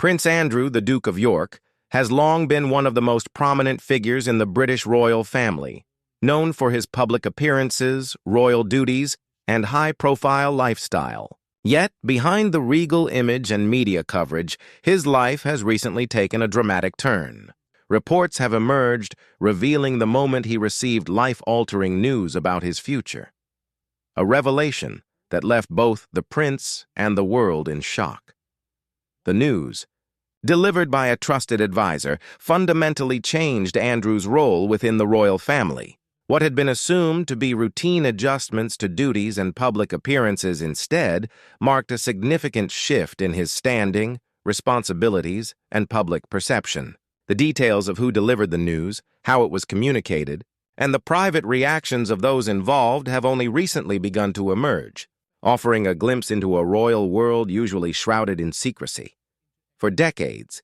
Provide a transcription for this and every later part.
Prince Andrew, the Duke of York, has long been one of the most prominent figures in the British royal family, known for his public appearances, royal duties, and high-profile lifestyle. Yet, behind the regal image and media coverage, his life has recently taken a dramatic turn. Reports have emerged revealing the moment he received life-altering news about his future. A revelation that left both the prince and the world in shock. The news, delivered by a trusted advisor, fundamentally changed Andrew's role within the royal family. What had been assumed to be routine adjustments to duties and public appearances instead marked a significant shift in his standing, responsibilities, and public perception. The details of who delivered the news, how it was communicated, and the private reactions of those involved have only recently begun to emerge, offering a glimpse into a royal world usually shrouded in secrecy. For decades,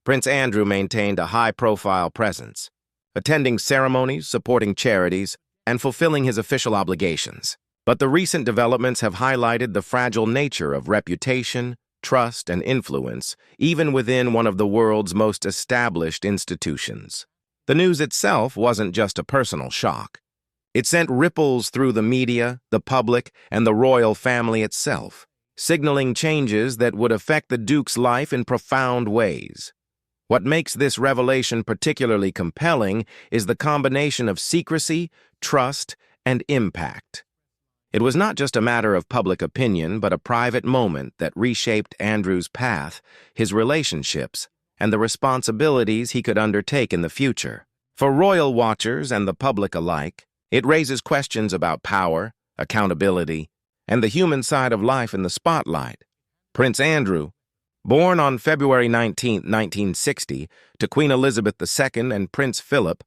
Prince Andrew maintained a high-profile presence, attending ceremonies, supporting charities, and fulfilling his official obligations. But the recent developments have highlighted the fragile nature of reputation, trust, and influence, even within one of the world's most established institutions. The news itself wasn't just a personal shock. It sent ripples through the media, the public, and the royal family itself, signaling changes that would affect the Duke's life in profound ways. What makes this revelation particularly compelling is the combination of secrecy, trust, and impact. It was not just a matter of public opinion, but a private moment that reshaped Andrew's path, his relationships, and the responsibilities he could undertake in the future. For royal watchers and the public alike, it raises questions about power, accountability, and the human side of life in the spotlight. Prince Andrew, born on February 19, 1960, to Queen Elizabeth II and Prince Philip,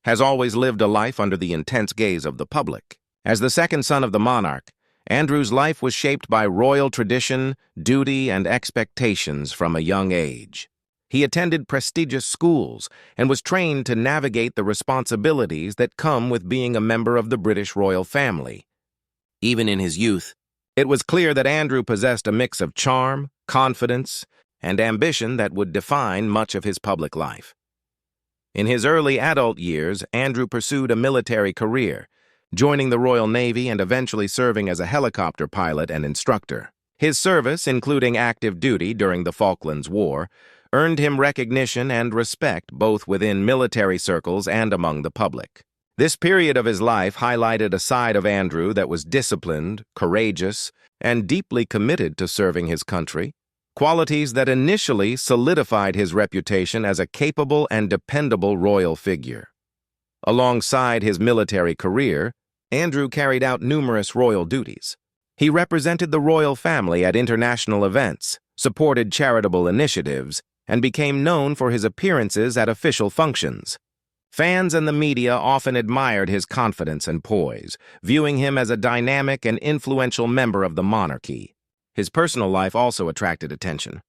has always lived a life under the intense gaze of the public. As the second son of the monarch, Andrew's life was shaped by royal tradition, duty, and expectations from a young age. He attended prestigious schools and was trained to navigate the responsibilities that come with being a member of the British royal family. Even in his youth, it was clear that Andrew possessed a mix of charm, confidence, and ambition that would define much of his public life. In his early adult years, Andrew pursued a military career, joining the Royal Navy and eventually serving as a helicopter pilot and instructor. His service, including active duty during the Falklands War, earned him recognition and respect both within military circles and among the public. This period of his life highlighted a side of Andrew that was disciplined, courageous, and deeply committed to serving his country, qualities that initially solidified his reputation as a capable and dependable royal figure. Alongside his military career, Andrew carried out numerous royal duties. He represented the royal family at international events, supported charitable initiatives, and became known for his appearances at official functions. Fans and the media often admired his confidence and poise, viewing him as a dynamic and influential member of the monarchy. His personal life also attracted attention,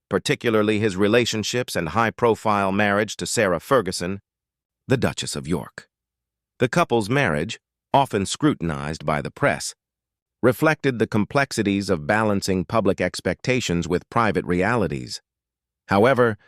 particularly his relationships and high-profile marriage to Sarah Ferguson, the Duchess of York. The couple's marriage, often scrutinized by the press, reflected the complexities of balancing public expectations with private realities. However,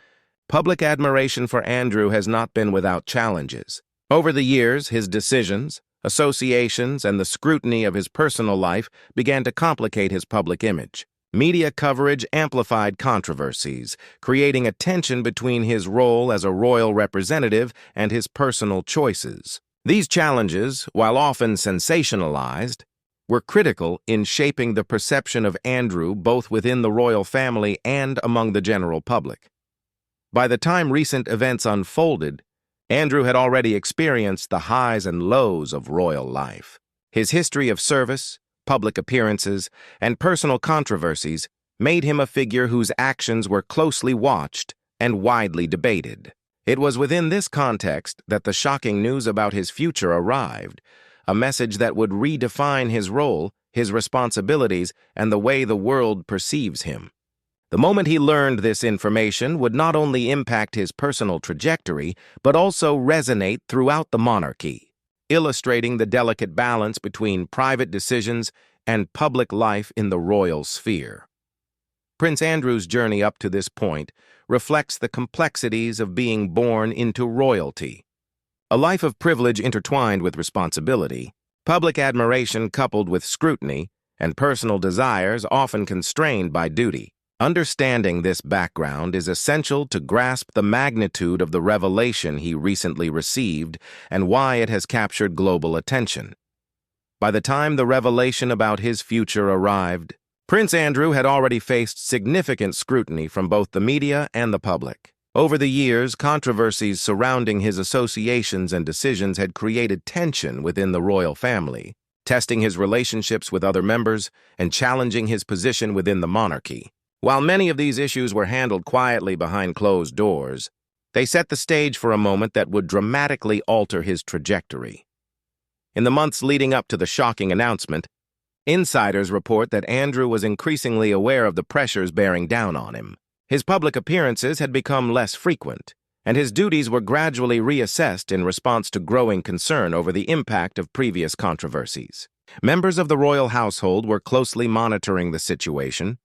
public admiration for Andrew has not been without challenges. Over the years, his decisions, associations, and the scrutiny of his personal life began to complicate his public image. Media coverage amplified controversies, creating a tension between his role as a royal representative and his personal choices. These challenges, while often sensationalized, were critical in shaping the perception of Andrew both within the royal family and among the general public. By the time recent events unfolded, Andrew had already experienced the highs and lows of royal life. His history of service, public appearances, and personal controversies made him a figure whose actions were closely watched and widely debated. It was within this context that the shocking news about his future arrived, a message that would redefine his role, his responsibilities, and the way the world perceives him. The moment he learned this information would not only impact his personal trajectory, but also resonate throughout the monarchy, illustrating the delicate balance between private decisions and public life in the royal sphere. Prince Andrew's journey up to this point reflects the complexities of being born into royalty. A life of privilege intertwined with responsibility, public admiration coupled with scrutiny, and personal desires often constrained by duty. Understanding this background is essential to grasp the magnitude of the revelation he recently received and why it has captured global attention. By the time the revelation about his future arrived, Prince Andrew had already faced significant scrutiny from both the media and the public. Over the years, controversies surrounding his associations and decisions had created tension within the royal family, testing his relationships with other members and challenging his position within the monarchy. While many of these issues were handled quietly behind closed doors, they set the stage for a moment that would dramatically alter his trajectory. In the months leading up to the shocking announcement, insiders report that Andrew was increasingly aware of the pressures bearing down on him. His public appearances had become less frequent, and his duties were gradually reassessed in response to growing concern over the impact of previous controversies. Members of the royal household were closely monitoring the situation,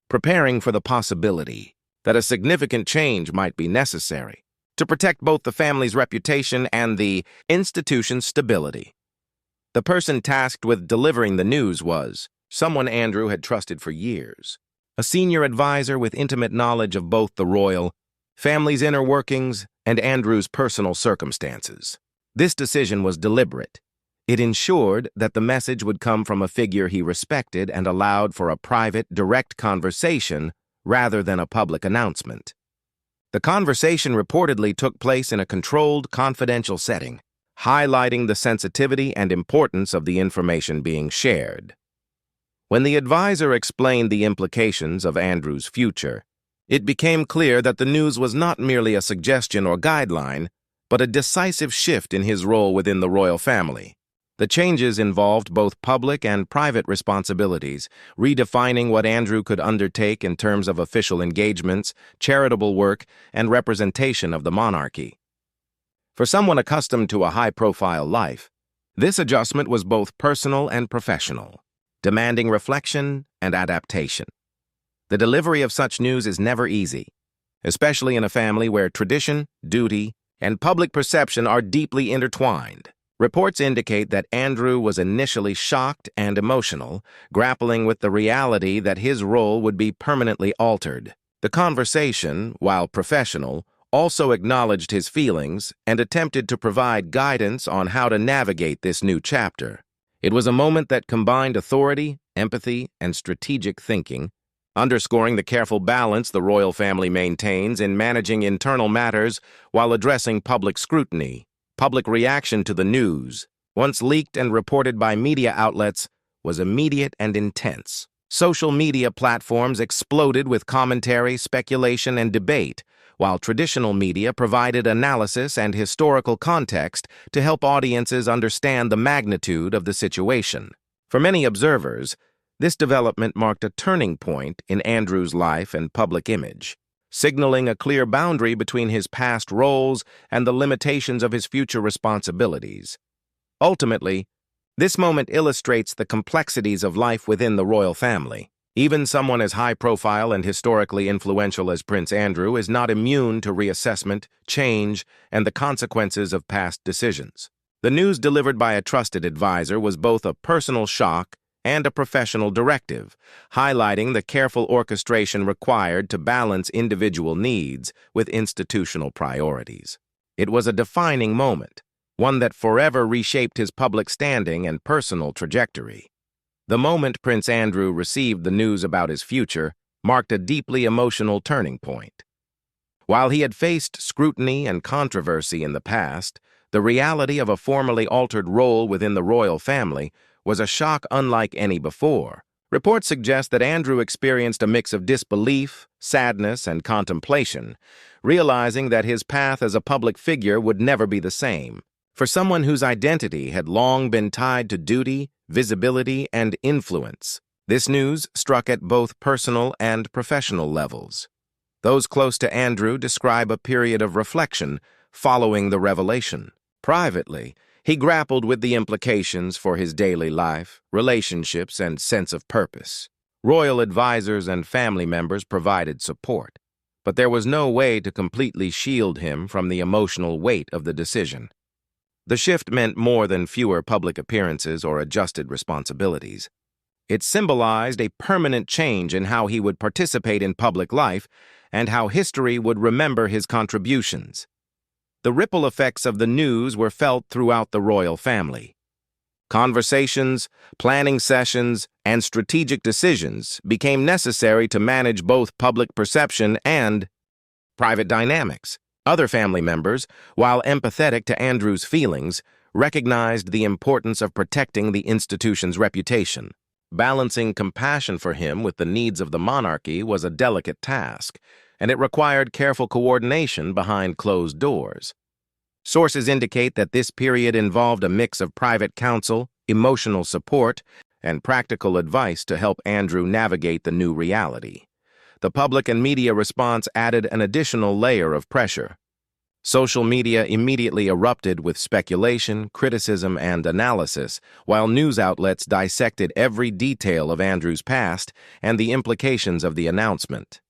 preparing for the possibility that a significant change might be necessary to protect both the family's reputation and the institution's stability. The person tasked with delivering the news was someone Andrew had trusted for years, a senior advisor with intimate knowledge of both the royal family's inner workings and Andrew's personal circumstances. This decision was deliberate. It ensured that the message would come from a figure he respected and allowed for a private, direct conversation rather than a public announcement. The conversation reportedly took place in a controlled, confidential setting, highlighting the sensitivity and importance of the information being shared. When the advisor explained the implications of Andrew's future, it became clear that the news was not merely a suggestion or guideline, but a decisive shift in his role within the royal family. The changes involved both public and private responsibilities, redefining what Andrew could undertake in terms of official engagements, charitable work, and representation of the monarchy. For someone accustomed to a high-profile life, this adjustment was both personal and professional, demanding reflection and adaptation. The delivery of such news is never easy, especially in a family where tradition, duty, and public perception are deeply intertwined. Reports indicate that Andrew was initially shocked and emotional, grappling with the reality that his role would be permanently altered. The conversation, while professional, also acknowledged his feelings and attempted to provide guidance on how to navigate this new chapter. It was a moment that combined authority, empathy, and strategic thinking, underscoring the careful balance the royal family maintains in managing internal matters while addressing public scrutiny. Public reaction to the news, once leaked and reported by media outlets, was immediate and intense. Social media platforms exploded with commentary, speculation, and debate, while traditional media provided analysis and historical context to help audiences understand the magnitude of the situation. For many observers, this development marked a turning point in Andrew's life and public image, signaling a clear boundary between his past roles and the limitations of his future responsibilities. Ultimately, this moment illustrates the complexities of life within the royal family. Even someone as high-profile and historically influential as Prince Andrew is not immune to reassessment, change, and the consequences of past decisions. The news delivered by a trusted advisor was both a personal shock and a professional directive, highlighting the careful orchestration required to balance individual needs with institutional priorities. It was a defining moment, one that forever reshaped his public standing and personal trajectory. The moment Prince Andrew received the news about his future marked a deeply emotional turning point. While he had faced scrutiny and controversy in the past, the reality of a formally altered role within the royal family was a shock unlike any before. Reports suggest that Andrew experienced a mix of disbelief, sadness, and contemplation, realizing that his path as a public figure would never be the same. For someone whose identity had long been tied to duty, visibility, and influence, this news struck at both personal and professional levels. Those close to Andrew describe a period of reflection following the revelation. Privately, he grappled with the implications for his daily life, relationships, and sense of purpose. Royal advisors and family members provided support, but there was no way to completely shield him from the emotional weight of the decision. The shift meant more than fewer public appearances or adjusted responsibilities. It symbolized a permanent change in how he would participate in public life and how history would remember his contributions. The ripple effects of the news were felt throughout the royal family. Conversations, planning sessions, and strategic decisions became necessary to manage both public perception and private dynamics. Other family members, while empathetic to Andrew's feelings, recognized the importance of protecting the institution's reputation. Balancing compassion for him with the needs of the monarchy was a delicate task, and it required careful coordination behind closed doors. Sources indicate that this period involved a mix of private counsel, emotional support, and practical advice to help Andrew navigate the new reality. The public and media response added an additional layer of pressure. Social media immediately erupted with speculation, criticism, and analysis, while news outlets dissected every detail of Andrew's past and the implications of the announcement.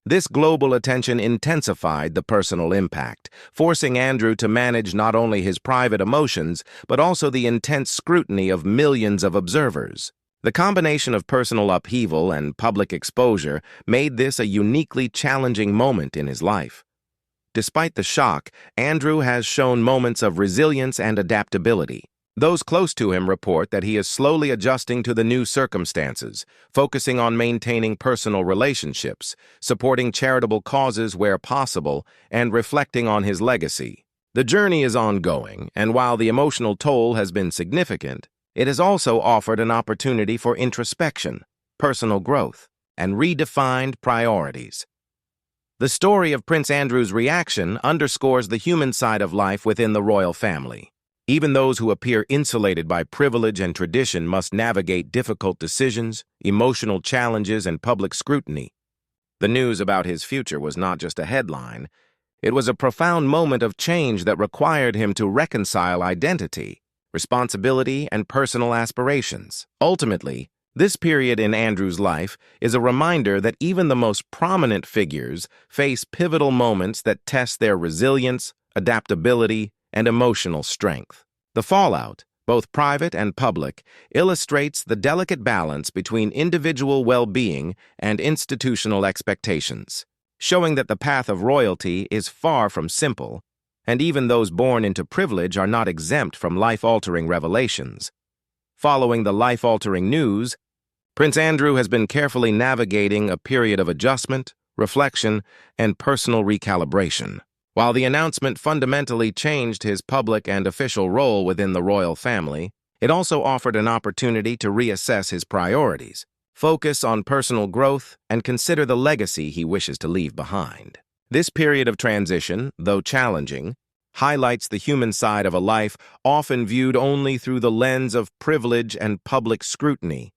This global attention intensified the personal impact, forcing Andrew to manage not only his private emotions, but also the intense scrutiny of millions of observers. The combination of personal upheaval and public exposure made this a uniquely challenging moment in his life. Despite the shock, Andrew has shown moments of resilience and adaptability. Those close to him report that he is slowly adjusting to the new circumstances, focusing on maintaining personal relationships, supporting charitable causes where possible, and reflecting on his legacy. The journey is ongoing, and while the emotional toll has been significant, it has also offered an opportunity for introspection, personal growth, and redefined priorities. The story of Prince Andrew's reaction underscores the human side of life within the royal family. Even those who appear insulated by privilege and tradition must navigate difficult decisions, emotional challenges, and public scrutiny. The news about his future was not just a headline. It was a profound moment of change that required him to reconcile identity, responsibility, and personal aspirations. Ultimately, this period in Andrew's life is a reminder that even the most prominent figures face pivotal moments that test their resilience, adaptability, and emotional strength. The fallout, both private and public, illustrates the delicate balance between individual well-being and institutional expectations, showing that the path of royalty is far from simple, and even those born into privilege are not exempt from life-altering revelations. Following the life-altering news, Prince Andrew has been carefully navigating a period of adjustment, reflection, and personal recalibration. While the announcement fundamentally changed his public and official role within the royal family, it also offered an opportunity to reassess his priorities, focus on personal growth, and consider the legacy he wishes to leave behind. This period of transition, though challenging, highlights the human side of a life often viewed only through the lens of privilege and public scrutiny.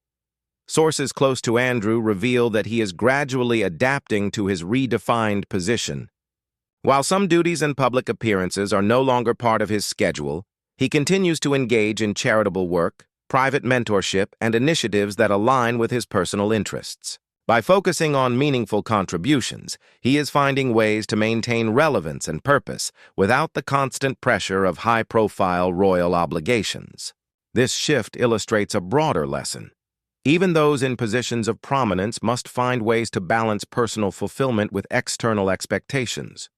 Sources close to Andrew reveal that he is gradually adapting to his redefined position. While some duties and public appearances are no longer part of his schedule, he continues to engage in charitable work, private mentorship, and initiatives that align with his personal interests. By focusing on meaningful contributions, he is finding ways to maintain relevance and purpose without the constant pressure of high-profile royal obligations. This shift illustrates a broader lesson. Even those in positions of prominence must find ways to balance personal fulfillment with external expectations.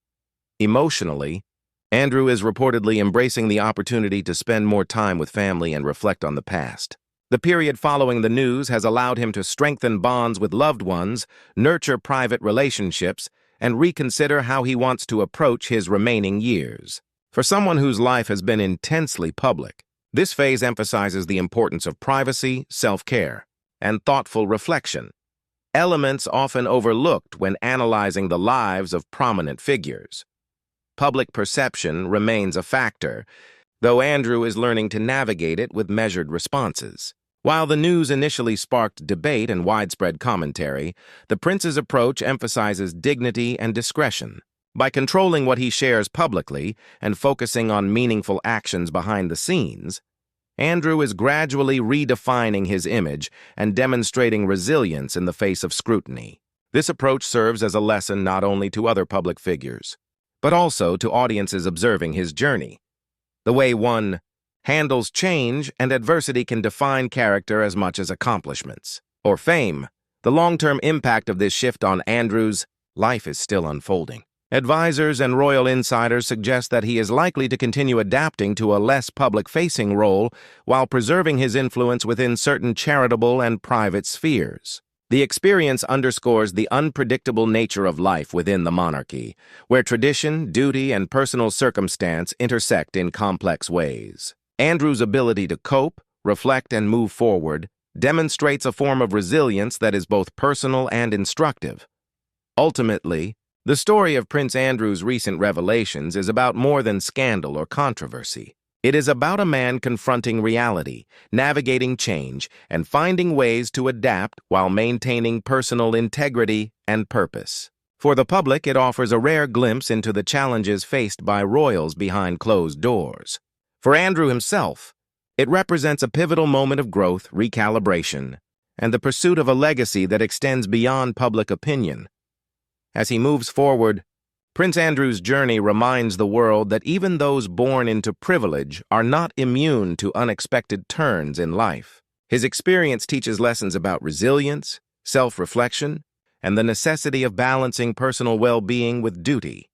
Emotionally, Andrew is reportedly embracing the opportunity to spend more time with family and reflect on the past. The period following the news has allowed him to strengthen bonds with loved ones, nurture private relationships, and reconsider how he wants to approach his remaining years. For someone whose life has been intensely public, this phase emphasizes the importance of privacy, self-care, and thoughtful reflection, elements often overlooked when analyzing the lives of prominent figures. Public perception remains a factor, though Andrew is learning to navigate it with measured responses. While the news initially sparked debate and widespread commentary, the prince's approach emphasizes dignity and discretion. By controlling what he shares publicly and focusing on meaningful actions behind the scenes, Andrew is gradually redefining his image and demonstrating resilience in the face of scrutiny. This approach serves as a lesson not only to other public figures, but also to audiences observing his journey. The way one handles change and adversity can define character as much as accomplishments or fame. The long-term impact of this shift on Andrew's life is still unfolding. Advisors and royal insiders suggest that he is likely to continue adapting to a less public-facing role while preserving his influence within certain charitable and private spheres. The experience underscores the unpredictable nature of life within the monarchy, where tradition, duty, and personal circumstance intersect in complex ways. Andrew's ability to cope, reflect, and move forward demonstrates a form of resilience that is both personal and instructive. Ultimately, the story of Prince Andrew's recent revelations is about more than scandal or controversy. It is about a man confronting reality, navigating change, and finding ways to adapt while maintaining personal integrity and purpose. For the public, it offers a rare glimpse into the challenges faced by royals behind closed doors. For Andrew himself, it represents a pivotal moment of growth, recalibration, and the pursuit of a legacy that extends beyond public opinion. As he moves forward, Prince Andrew's journey reminds the world that even those born into privilege are not immune to unexpected turns in life. His experience teaches lessons about resilience, self-reflection, and the necessity of balancing personal well-being with duty.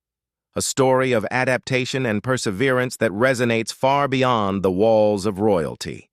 A story of adaptation and perseverance that resonates far beyond the walls of royalty.